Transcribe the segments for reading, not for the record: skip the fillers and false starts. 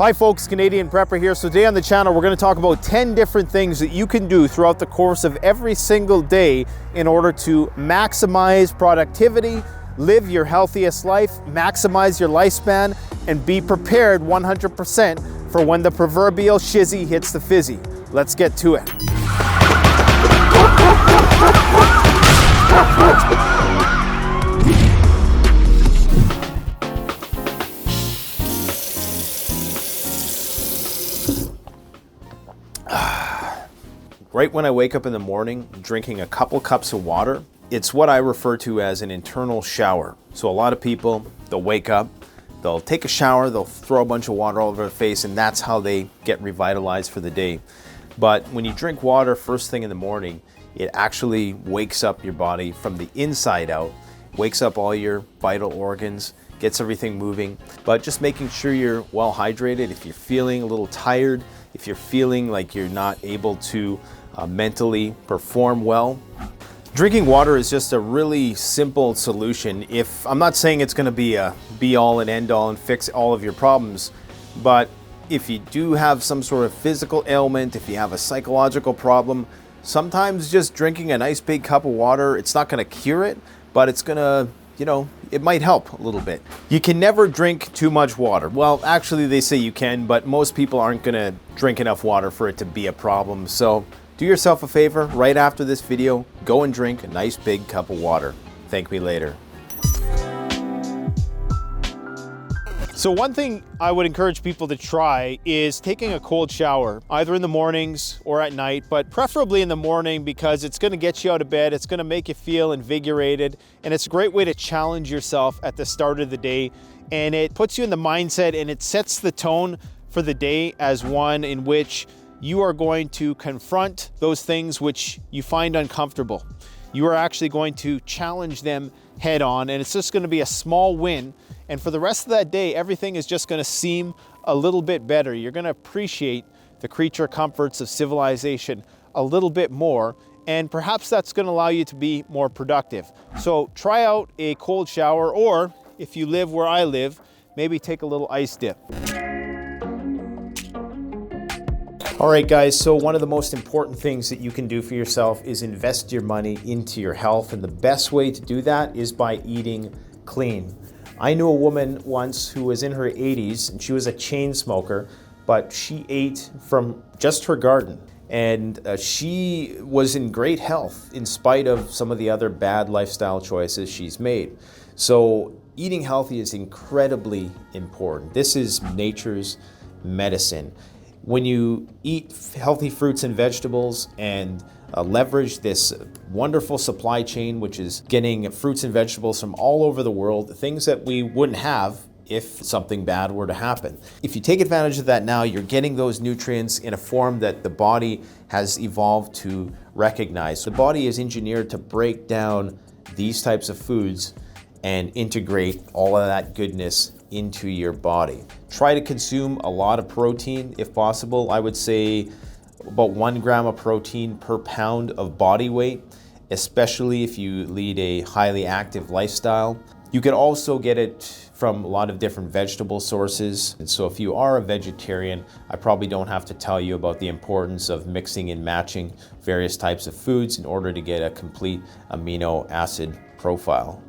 Hi folks, Canadian Prepper here. So today on the channel, we're going to talk about 10 different things that you can do throughout the course of every single day in order to maximize productivity, live your healthiest life, maximize your lifespan, and be prepared 100% for when the proverbial shizzy hits the fizzy. Let's get to it. Right when I wake up in the morning, drinking a couple cups of water, it's what I refer to as an internal shower. So a lot of people, they'll wake up, they'll take a shower, they'll throw a bunch of water all over their face, and that's how they get revitalized for the day. But when you drink water first thing in the morning, it actually wakes up your body from the inside out, wakes up all your vital organs, gets everything moving. But just making sure you're well hydrated. If you're feeling a little tired, if you're feeling like you're not able to mentally perform well, drinking water is just a really simple solution. I'm not saying it's going to be a be all and end all and fix all of your problems, but if you do have some sort of physical ailment, if you have a psychological problem, sometimes just drinking a nice big cup of water, it's not going to cure it, but it's going to, it might help a little bit. You can never drink too much water. Well, actually they say you can, but most people aren't going to drink enough water for it to be a problem. So do yourself a favor, right after this video, go and drink a nice big cup of water. Thank me later. So one thing I would encourage people to try is taking a cold shower, either in the mornings or at night, but preferably in the morning because it's going to get you out of bed, it's going to make you feel invigorated, and it's a great way to challenge yourself at the start of the day, and it puts you in the mindset and it sets the tone for the day as one in which you are going to confront those things which you find uncomfortable. You are actually going to challenge them head on, and it's just going to be a small win. And for the rest of that day, everything is just going to seem a little bit better. You're going to appreciate the creature comforts of civilization a little bit more, and perhaps that's going to allow you to be more productive. So try out a cold shower, or if you live where I live, maybe take a little ice dip. All right, guys, so one of the most important things that you can do for yourself is invest your money into your health. And the best way to do that is by eating clean. I knew a woman once who was in her 80s and she was a chain smoker, but she ate from just her garden. And she was in great health in spite of some of the other bad lifestyle choices she's made. So eating healthy is incredibly important. This is nature's medicine. When you eat healthy fruits and vegetables and leverage this wonderful supply chain, which is getting fruits and vegetables from all over the world, things that we wouldn't have if something bad were to happen. If you take advantage of that now, you're getting those nutrients in a form that the body has evolved to recognize. The body is engineered to break down these types of foods and integrate all of that goodness into your body. Try to consume a lot of protein if possible. I would say about 1 gram of protein per pound of body weight, especially if you lead a highly active lifestyle. You can also get it from a lot of different vegetable sources. And so if you are a vegetarian, I probably don't have to tell you about the importance of mixing and matching various types of foods in order to get a complete amino acid profile.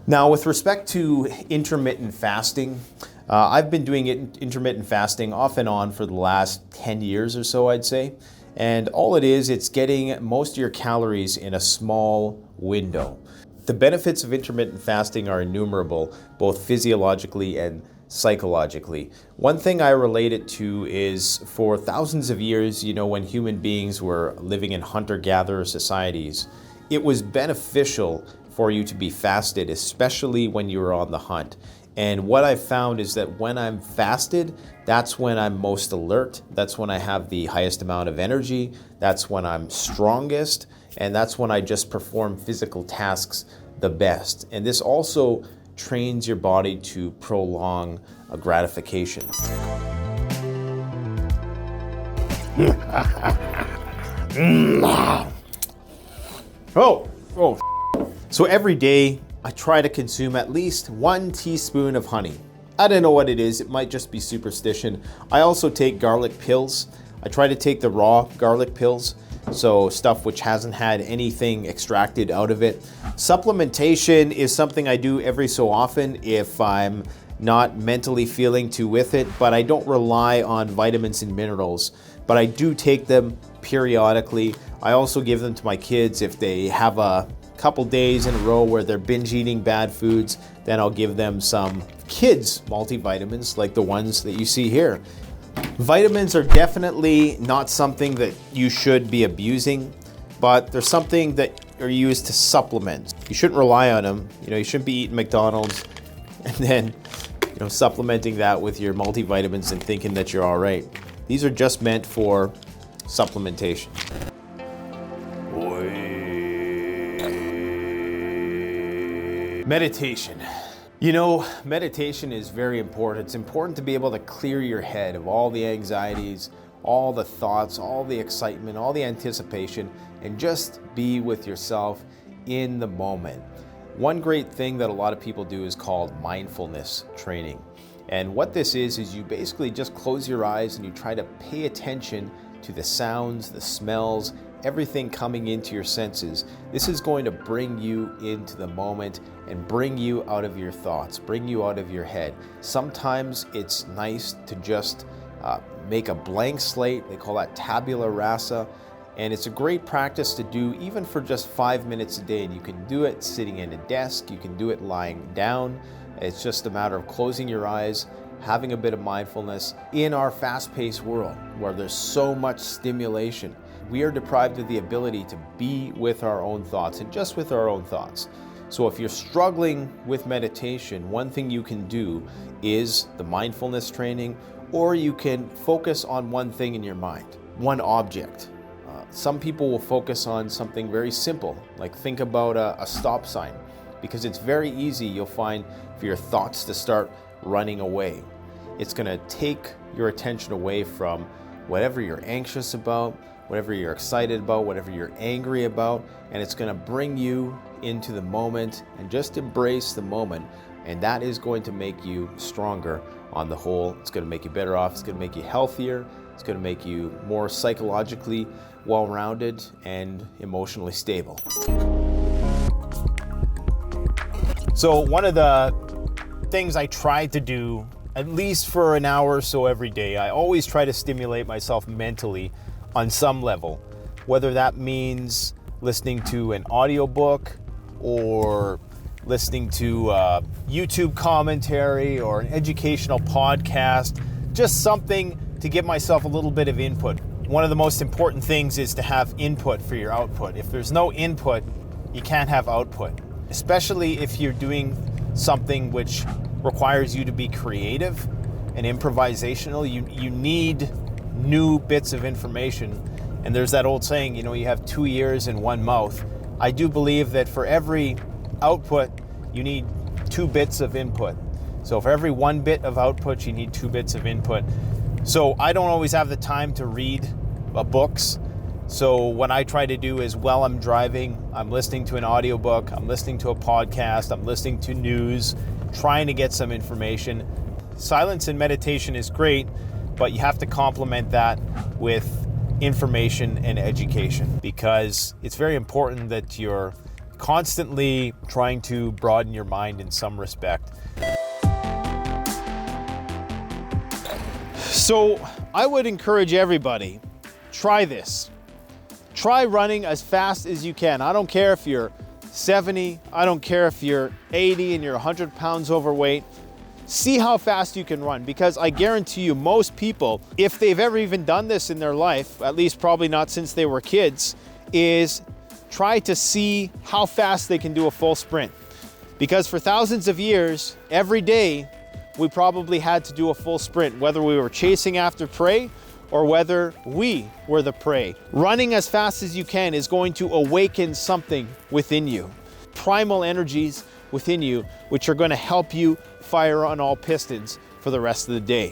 Now, with respect to intermittent fasting, I've been doing intermittent fasting off and on for the last 10 years or so, I'd say. And all it is, it's getting most of your calories in a small window. The benefits of intermittent fasting are innumerable, both physiologically and psychologically. One thing I relate it to is for thousands of years, when human beings were living in hunter-gatherer societies, it was beneficial for you to be fasted, especially when you were on the hunt. And what I've found is that when I'm fasted, that's when I'm most alert, that's when I have the highest amount of energy, that's when I'm strongest, and that's when I just perform physical tasks the best. And this also trains your body to prolong a gratification. So every day I try to consume at least 1 teaspoon of honey. I don't know what it is. It might just be superstition. I also take garlic pills. I try to take the raw garlic pills, so stuff which hasn't had anything extracted out of it. Supplementation is something I do every so often if I'm not mentally feeling too with it, but I don't rely on vitamins and minerals, but I do take them periodically. I also give them to my kids if they have a couple days in a row where they're binge eating bad foods, then I'll give them some kids multivitamins like the ones that you see here. Vitamins are definitely not something that you should be abusing, but they're something that are used to supplement. You shouldn't rely on them. You shouldn't be eating McDonald's and then supplementing that with your multivitamins and thinking that you're all right. These are just meant for supplementation. Meditation. Meditation is very important. It's important to be able to clear your head of all the anxieties, all the thoughts, all the excitement, all the anticipation, and just be with yourself in the moment. One great thing that a lot of people do is called mindfulness training. And what this is you basically just close your eyes and you try to pay attention to the sounds, the smells, everything coming into your senses. This is going to bring you into the moment and bring you out of your thoughts, bring you out of your head. Sometimes it's nice to just make a blank slate. They call that TABULA RASA. And it's a great practice to do even for just 5 minutes a day. And you can do it sitting at a desk, you can do it lying down. It's just a matter of closing your eyes, having a bit of mindfulness. In our fast-paced world where there's so much stimulation, we are deprived of the ability to be with our own thoughts and just with our own thoughts. So if you're struggling with meditation, one thing you can do is the mindfulness training, or you can focus on one thing in your mind, one object. Some people will focus on something very simple, like think about a stop sign, because it's very easy, you'll find, for your thoughts to start running away. It's going to take your attention away from whatever you're anxious about, whatever you're excited about, whatever you're angry about, and it's going to bring you into the moment and just embrace the moment. And that is going to make you stronger on the whole. It's going to make you better off. It's going to make you healthier. It's going to make you more psychologically well-rounded and emotionally stable. So one of the things I try to do, at least for an hour or so every day, I always try to stimulate myself mentally on some level, whether that means listening to an audiobook or listening to YouTube commentary or an educational podcast, just something to give myself a little bit of input. One of the most important things is to have input for your output. If there's no input, you can't have output, especially if you're doing something which requires you to be creative and improvisational. You need new bits of information. And there's that old saying, you have 2 ears and 1 mouth. I do believe that for every output, you need 2 bits of input. So for every 1 bit of output, you need 2 bits of input. So I don't always have the time to read books. So what I try to do is, while I'm driving, I'm listening to an audiobook, I'm listening to a podcast, I'm listening to news, trying to get some information. Silence and meditation is great, but you have to complement that with information and education, because it's very important that you're constantly trying to broaden your mind in some respect. So I would encourage everybody, try this. Try running as fast as you can. I don't care if you're 70, I don't care if you're 80 and you're 100 pounds overweight. See how fast you can run, because I guarantee you most people, if they've ever even done this in their life, at least probably not since they were kids, is try to see how fast they can do a full sprint. Because for thousands of years, every day, we probably had to do a full sprint, whether we were chasing after prey or whether we were the prey. Running as fast as you can is going to awaken something within you, primal energies within you, which are going to help you fire on all pistons for the rest of the day.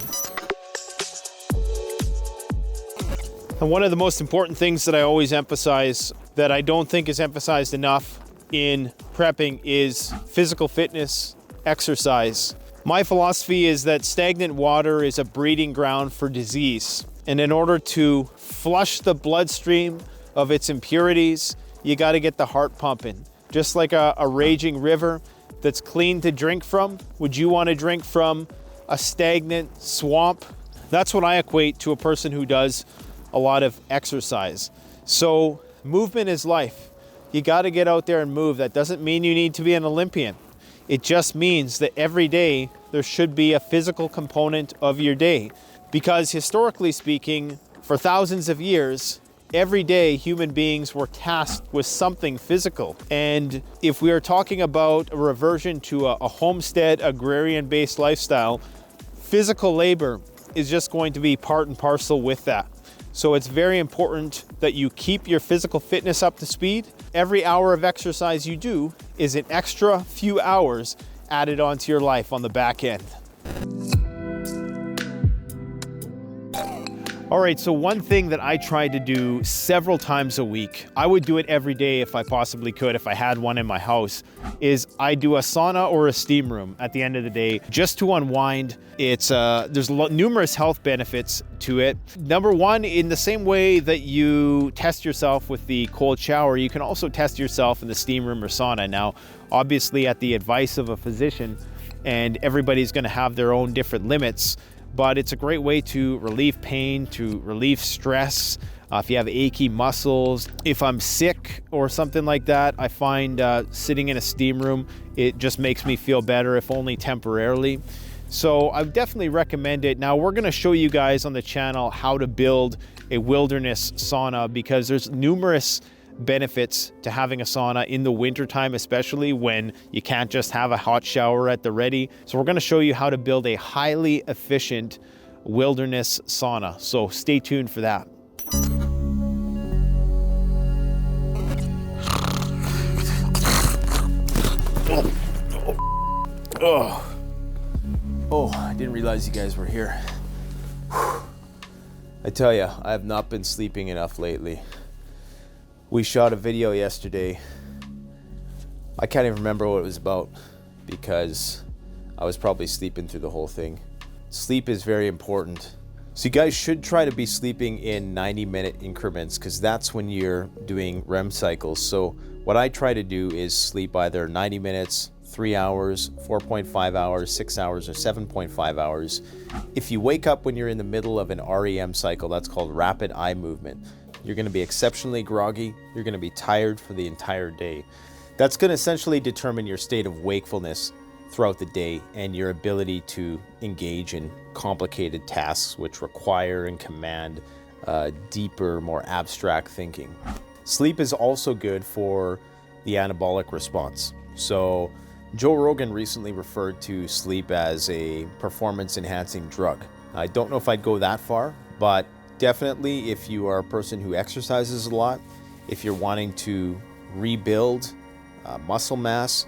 And one of the most important things that I always emphasize, that I don't think is emphasized enough in prepping, is physical fitness, exercise. My philosophy is that stagnant water is a breeding ground for disease. And in order to flush the bloodstream of its impurities, you got to get the heart pumping. Just like a raging river that's clean to drink from, would you want to drink from a stagnant swamp? That's what I equate to a person who does a lot of exercise. So movement is life. You got to get out there and move. That doesn't mean you need to be an Olympian. It just means that every day there should be a physical component of your day. Because historically speaking, for thousands of years, every day human beings were tasked with something physical. And if we are talking about a reversion to a homestead, agrarian-based lifestyle, physical labor is just going to be part and parcel with that. So it's very important that you keep your physical fitness up to speed. Every hour of exercise you do is an extra few hours added onto your life on the back end. All right, so one thing that I try to do several times a week, I would do it every day if I possibly could, if I had one in my house, is I do a sauna or a steam room at the end of the day just to unwind. There's numerous health benefits to it. Number one, in the same way that you test yourself with the cold shower, you can also test yourself in the steam room or sauna. Now, obviously at the advice of a physician, and everybody's gonna have their own different limits, but it's a great way to relieve pain, to relieve stress. If you have achy muscles, if I'm sick or something like that, I find sitting in a steam room, it just makes me feel better, if only temporarily. So I definitely recommend it. Now we're gonna show you guys on the channel how to build a wilderness sauna, because there's numerous benefits to having a sauna in the wintertime, especially when you can't just have a hot shower at the ready. So we're going to show you how to build a highly efficient wilderness sauna. So stay tuned for that. Oh, I didn't realize you guys were here. I tell you, I have not been sleeping enough lately. We shot a video yesterday. I can't even remember what it was about because I was probably sleeping through the whole thing. Sleep is very important. So you guys should try to be sleeping in 90-minute increments, because that's when you're doing REM cycles. So what I try to do is sleep either 90 minutes, 3 hours, 4.5 hours, 6 hours, or 7.5 hours. If you wake up when you're in the middle of an REM cycle, that's called rapid eye movement. You're going to be exceptionally groggy. You're going to be tired for the entire day. That's going to essentially determine your state of wakefulness throughout the day and your ability to engage in complicated tasks which require and command deeper, more abstract thinking. Sleep is also good for the anabolic response. So Joe Rogan recently referred to sleep as a performance-enhancing drug. I don't know if I'd go that far, but definitely if you are a person who exercises a lot, if you're wanting to rebuild muscle mass,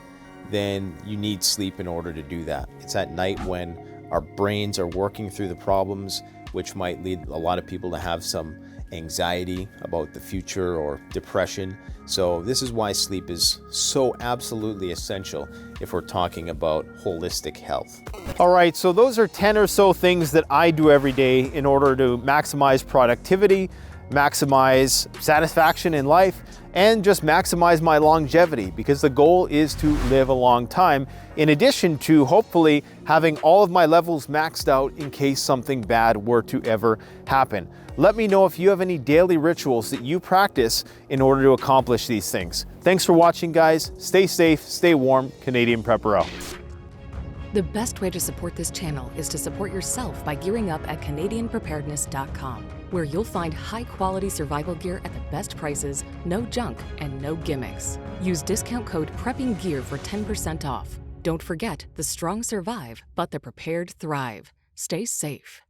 then you need sleep in order to do that. It's at night when our brains are working through the problems, which might lead a lot of people to have some anxiety about the future or depression. So this is why sleep is so absolutely essential if we're talking about holistic health. All right, so those are 10 or so things that I do every day in order to maximize productivity, maximize satisfaction in life, and just maximize my longevity, because the goal is to live a long time, in addition to hopefully having all of my levels maxed out in case something bad were to ever happen. Let me know if you have any daily rituals that you practice in order to accomplish these things. Thanks for watching, guys. Stay safe, stay warm. Canadian Prepper out. The best way to support this channel is to support yourself by gearing up at CanadianPreparedness.com, where you'll find high-quality survival gear at the best prices, no junk, and no gimmicks. Use discount code PREPPINGGEAR for 10% off. Don't forget, the strong survive, but the prepared thrive. Stay safe.